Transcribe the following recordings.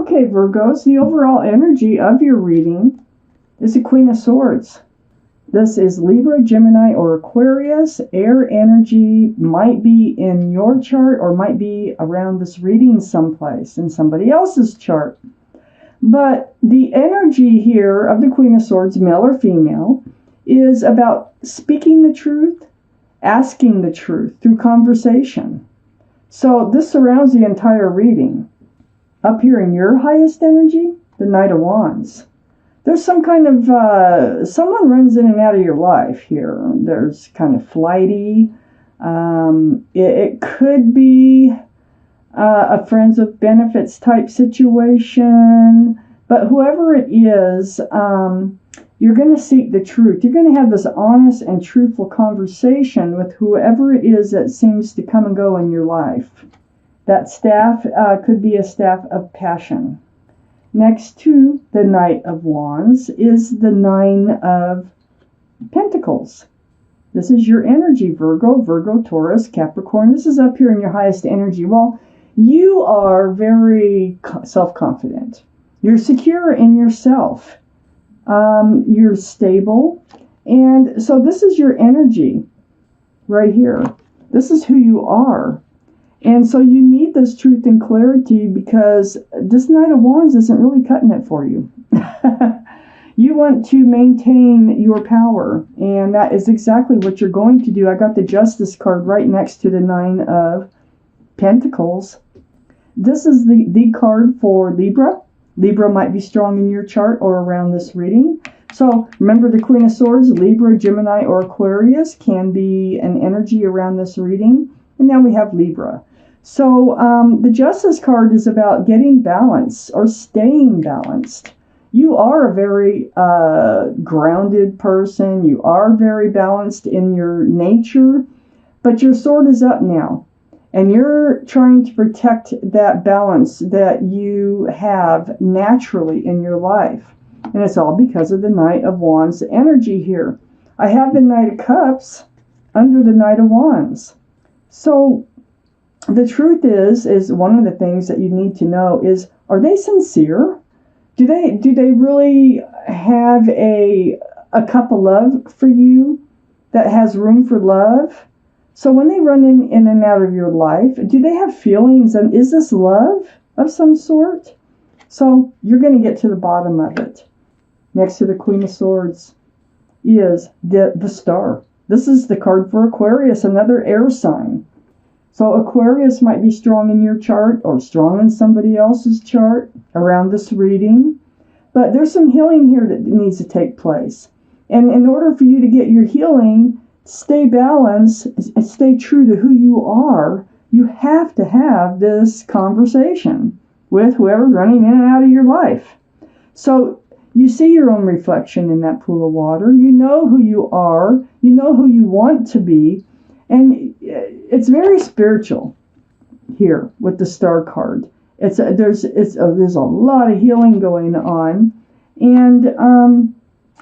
Okay, Virgos, the overall energy of your reading is the Queen of Swords. This is Libra, Gemini, or Aquarius. Air energy might be in your chart or might be around this reading someplace in somebody else's chart. But the energy here of the Queen of Swords, male or female, is about speaking the truth, asking the truth through conversation. So this surrounds the entire reading. Up here in your highest energy, the Knight of Wands. There's some kind of, someone runs in and out of your life here. There's kind of flighty. It could be a friends with benefits type situation. But whoever it is, you're going to seek the truth. You're going to have this honest and truthful conversation with whoever it is that seems to come and go in your life. That staff could be a staff of passion. Next to the Knight of Wands is the Nine of Pentacles. This is your energy, Virgo, Taurus, Capricorn. This is up here in your highest energy. Well, you are very self-confident. You're secure in yourself. You're stable. And so this is your energy right here. This is who you are. And so you need this truth and clarity because this Knight of Wands isn't really cutting it for you. You want to maintain your power, and that is exactly what you're going to do. I got the Justice card right next to the Nine of Pentacles. This is the card for Libra. Libra might be strong in your chart or around this reading. So remember the Queen of Swords, Libra, Gemini, or Aquarius can be an energy around this reading. And now we have Libra. So the Justice card is about getting balance or staying balanced. You are a very grounded person. You are very balanced in your nature, but your sword is up now. And you're trying to protect that balance that you have naturally in your life. And it's all because of the Knight of Wands energy here. I have the Knight of Cups under the Knight of Wands. So the truth is one of the things that you need to know is, are they sincere? Do they really have a cup of love for you that has room for love? So when they run in and out of your life, do they have feelings? And is this love of some sort? So you're going to get to the bottom of it. Next to the Queen of Swords is the Star. This is the card for Aquarius, another air sign. So Aquarius might be strong in your chart or strong in somebody else's chart around this reading. But there's some healing here that needs to take place. And in order for you to get your healing, stay balanced, and stay true to who you are, you have to have this conversation with whoever's running in and out of your life. So you see your own reflection in that pool of water. You know who you are. You know who you want to be. And it's very spiritual here with the Star card. There's a lot of healing going on, and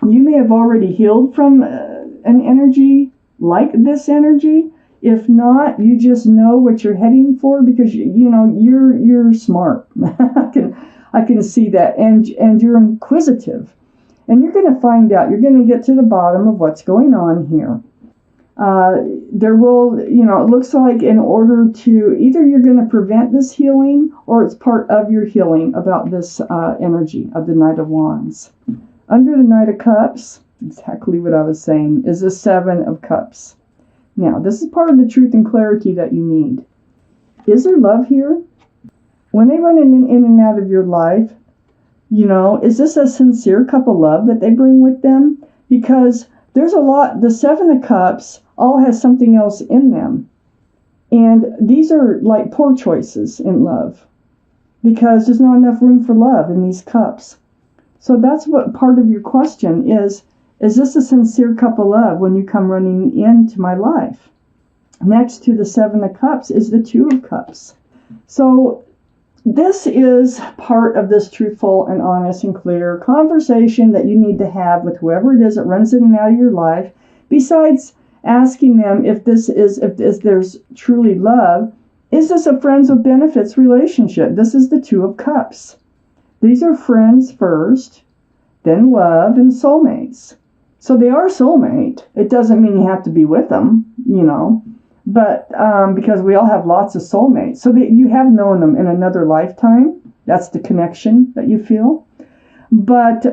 you may have already healed from an energy like this energy. If not, you just know what you're heading for because you're smart. I can see that, and you're inquisitive, and you're going to find out. You're going to get to the bottom of what's going on here. There will, it looks like in order to, either you're going to prevent this healing or it's part of your healing about this energy of the Knight of Wands. Under the Knight of Cups, exactly what I was saying, is the Seven of Cups. Now, this is part of the truth and clarity that you need. Is there love here? When they run in and out of your life, is this a sincere cup of love that they bring with them? Because there's a lot, the Seven of Cups all has something else in them. And these are like poor choices in love because there's not enough room for love in these cups. So that's what part of your question is this a sincere cup of love when you come running into my life? Next to the Seven of Cups is the Two of Cups. So this is part of this truthful and honest and clear conversation that you need to have with whoever it is that runs in and out of your life. Besides asking them if there's truly love, is this a friends with benefits relationship? This is the Two of Cups. These are friends first, then love, and soulmates. So they are soulmate. It doesn't mean you have to be with them, but because we all have lots of soulmates. So that you have known them in another lifetime. That's the connection that you feel. But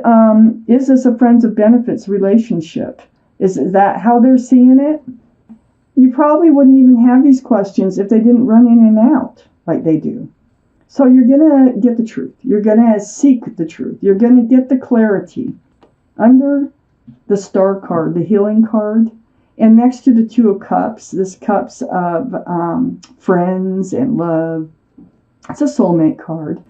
is this a friends of benefits relationship? Is that how they're seeing it? You probably wouldn't even have these questions if they didn't run in and out like they do. So you're going to get the truth. You're going to seek the truth. You're going to get the clarity. Under the star card, the healing card, and next to the Two of Cups, this cups of friends and love, it's a soulmate card,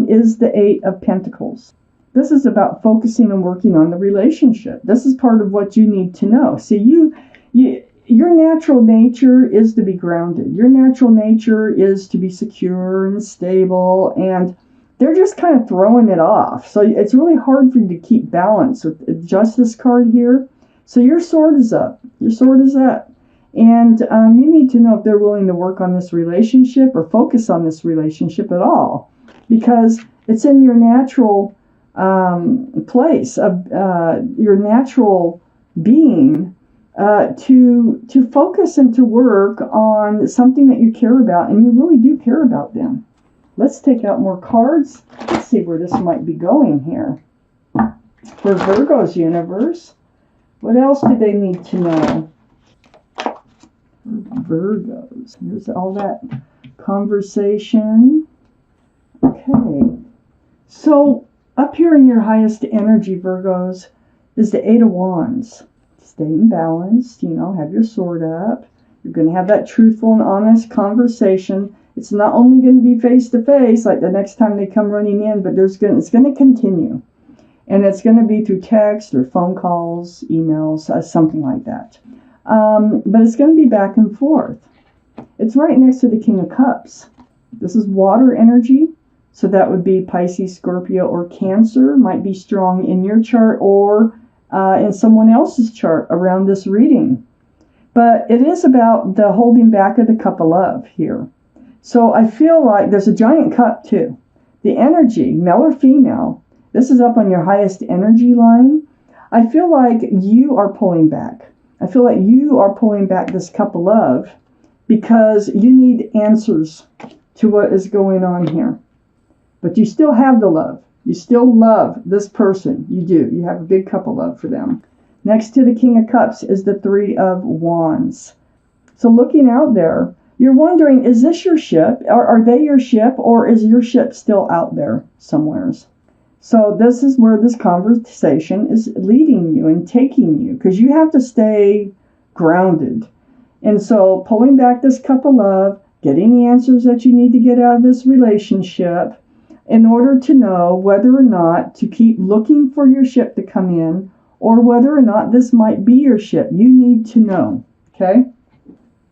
is the Eight of Pentacles. This is about focusing and working on the relationship. This is part of what you need to know. See, your natural nature is to be grounded. Your natural nature is to be secure and stable, and they're just kind of throwing it off. So it's really hard for you to keep balance with just this card here. So your sword is up. Your sword is up. And you need to know if they're willing to work on this relationship or focus on this relationship at all. Because it's in your natural place of your natural being to focus and to work on something that you care about, and you really do care about them. Let's take out more cards. Let's see where this might be going here. For Virgo's universe, what else do they need to know? Virgos. Here's all that conversation. Okay. So up here in your highest energy, Virgos, is the Eight of Wands. Staying balanced, have your sword up. You're going to have that truthful and honest conversation. It's not only going to be face to face, like the next time they come running in, but it's going to continue. And it's going to be through text or phone calls, emails, something like that. But it's going to be back and forth. It's right next to the King of Cups. This is water energy. So that would be Pisces, Scorpio, or Cancer. Might be strong in your chart or in someone else's chart around this reading. But it is about the holding back of the cup of love here. So I feel like there's a giant cup too. The energy, male or female, this is up on your highest energy line. I feel like you are pulling back. I feel like you are pulling back this cup of love because you need answers to what is going on here. But you still have the love. You still love this person. You do. You have a big cup of love for them. Next to the King of Cups is the Three of Wands. So looking out there, you're wondering, is this your ship? Are they your ship? Or is your ship still out there somewheres? So this is where this conversation is leading you and taking you, because you have to stay grounded. And so pulling back this cup of love, getting the answers that you need to get out of this relationship in order to know whether or not to keep looking for your ship to come in or whether or not this might be your ship. You need to know, okay?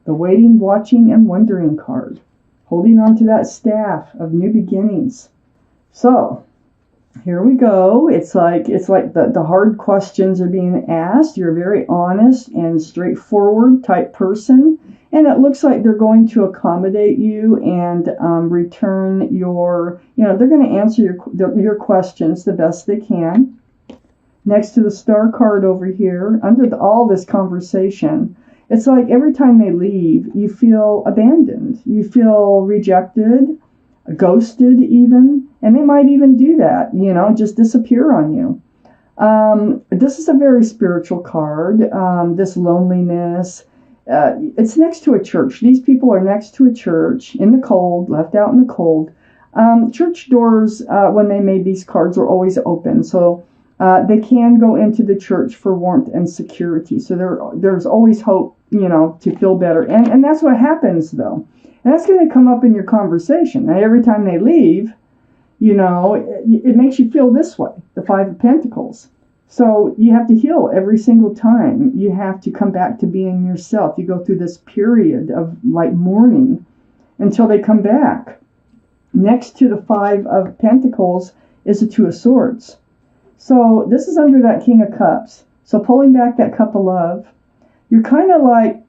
The waiting, watching, and wondering card. Holding on to that staff of new beginnings. So, here we go. It's like the hard questions are being asked. You're a very honest and straightforward type person. And it looks like they're going to accommodate you and return your, they're going to answer your questions the best they can. Next to the star card over here, under all this conversation, it's like every time they leave, you feel abandoned. You feel rejected, ghosted even. And they might even do that, just disappear on you. This is a very spiritual card, this loneliness. It's next to a church. These people are next to a church in the cold, left out in the cold. Church doors, when they made these cards, were always open. So they can go into the church for warmth and security. So there's always hope, to feel better. And that's what happens, though. And that's going to come up in your conversation. Now, every time they leave, it makes you feel this way, the Five of Pentacles. So you have to heal every single time. You have to come back to being yourself. You go through this period of mourning until they come back. Next to the Five of Pentacles is the Two of Swords. So this is under that King of Cups. So pulling back that cup of love, you're kind of like,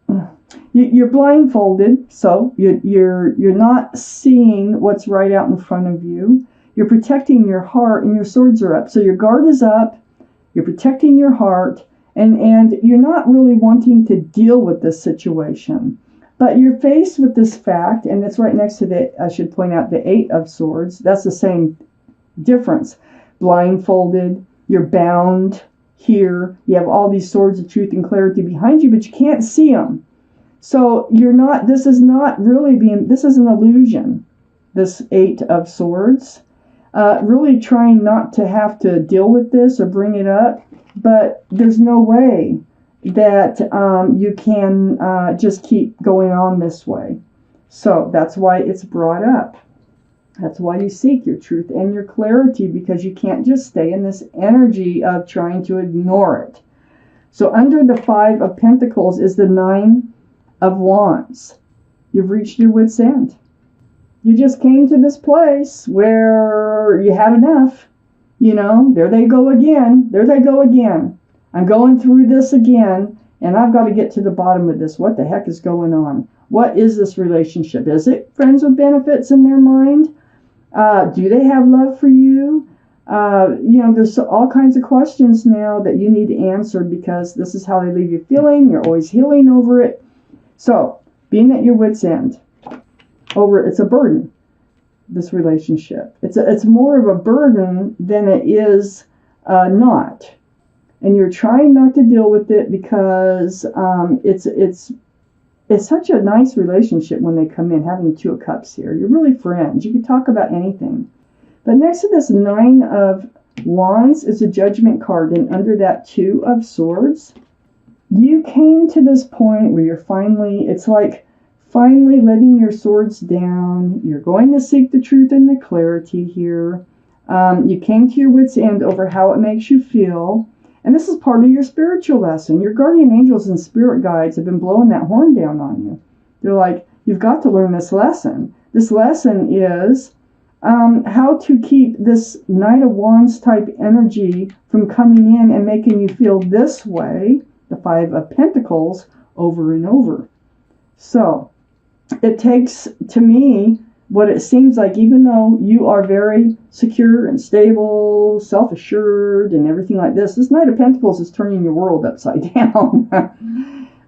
you're blindfolded. So you're not seeing what's right out in front of you. You're protecting your heart, and your swords are up. So your guard is up. You're protecting your heart, and you're not really wanting to deal with this situation. But you're faced with this fact, and it's right next to the, I should point out, the Eight of Swords. That's the same difference. Blindfolded, you're bound here. You have all these swords of truth and clarity behind you, but you can't see them. So you're not, this is not really being, this is an illusion, this Eight of Swords. Really trying not to have to deal with this or bring it up, but there's no way that you can just keep going on this way. So that's why it's brought up. That's why you seek your truth and your clarity, because you can't just stay in this energy of trying to ignore it. So under the Five of Pentacles is the Nine of Wands. You've reached your wit's end. You just came to this place where you had enough. You know, there they go again. There they go again. I'm going through this again, and I've got to get to the bottom of this. What the heck is going on? What is this relationship? Is it friends with benefits in their mind? Do they have love for you? You know, there's all kinds of questions now that you need to answer, because this is how they leave you feeling. You're always healing over it. So, being at your wit's end, over it's a burden, this relationship. It's more of a burden than it is not. And you're trying not to deal with it because it's such a nice relationship when they come in, having the Two of Cups here. You're really friends. You can talk about anything. But next to this Nine of Wands is a Judgment card, and under that Two of Swords, you came to this point where you're finally, it's like finally letting your swords down. You're going to seek the truth and the clarity here. You came to your wit's end over how it makes you feel. And this is part of your spiritual lesson. Your guardian angels and spirit guides have been blowing that horn down on you. They're like, you've got to learn this lesson. This lesson is how to keep this Knight of Wands type energy from coming in and making you feel this way, the Five of Pentacles, over and over. So it takes, to me, what it seems like, even though you are very secure and stable, self-assured and everything like this Knight of Pentacles is turning your world upside down.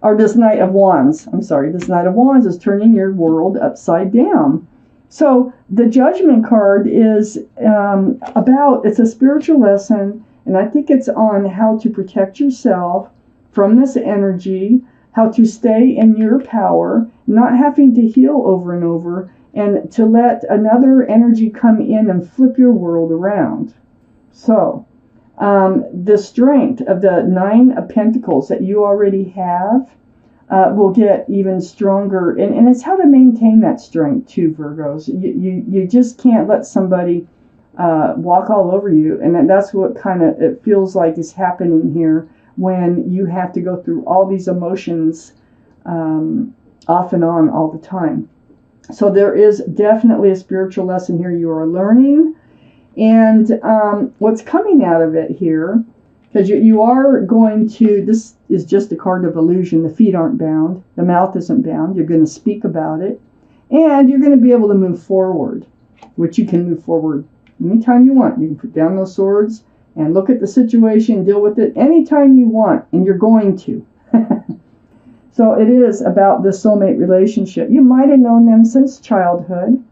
Or this Knight of Wands, this Knight of Wands is turning your world upside down. So the Judgment card is it's a spiritual lesson, and I think it's on how to protect yourself from this energy, how to stay in your power, not having to heal over and over, and to let another energy come in and flip your world around. So, the strength of the Nine of Pentacles that you already have will get even stronger. And it's how to maintain that strength too, Virgos. You just can't let somebody walk all over you. And that's what kind of it feels like is happening here when you have to go through all these emotions off and on all the time. So there is definitely a spiritual lesson here you are learning. And what's coming out of it here, because you are going to, this is just a card of illusion. The feet aren't bound. The mouth isn't bound. You're going to speak about it. And you're going to be able to move forward, which you can move forward anytime you want. You can put down those swords and look at the situation, deal with it anytime you want, and you're going to. So it is about the soulmate relationship. You might have known them since childhood.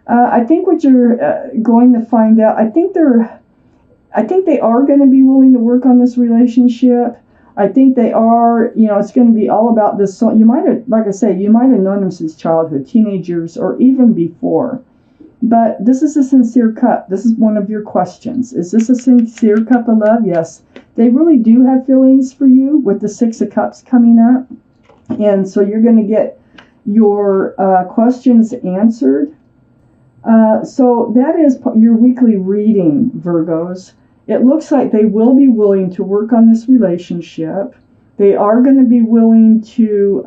I think what you're going to find out, I think they are going to be willing to work on this relationship. I think they are, it's going to be all about this. So you might have, like I say, you might have known them since childhood, teenagers, or even before. But this is a sincere cup. This is one of your questions. Is this a sincere cup of love? Yes. They really do have feelings for you with the Six of Cups coming up. And so you're going to get your questions answered. So that is your weekly reading, Virgos. It looks like they will be willing to work on this relationship. They are going to be willing to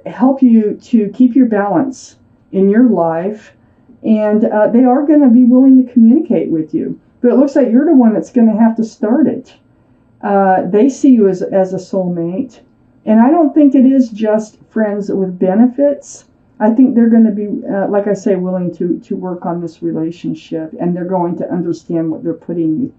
help you to keep your balance in your life. And they are going to be willing to communicate with you. But it looks like you're the one that's going to have to start it. They see you as a soulmate. And I don't think it is just friends with benefits. I think they're going to be, like I say, willing to work on this relationship, and they're going to understand what they're putting you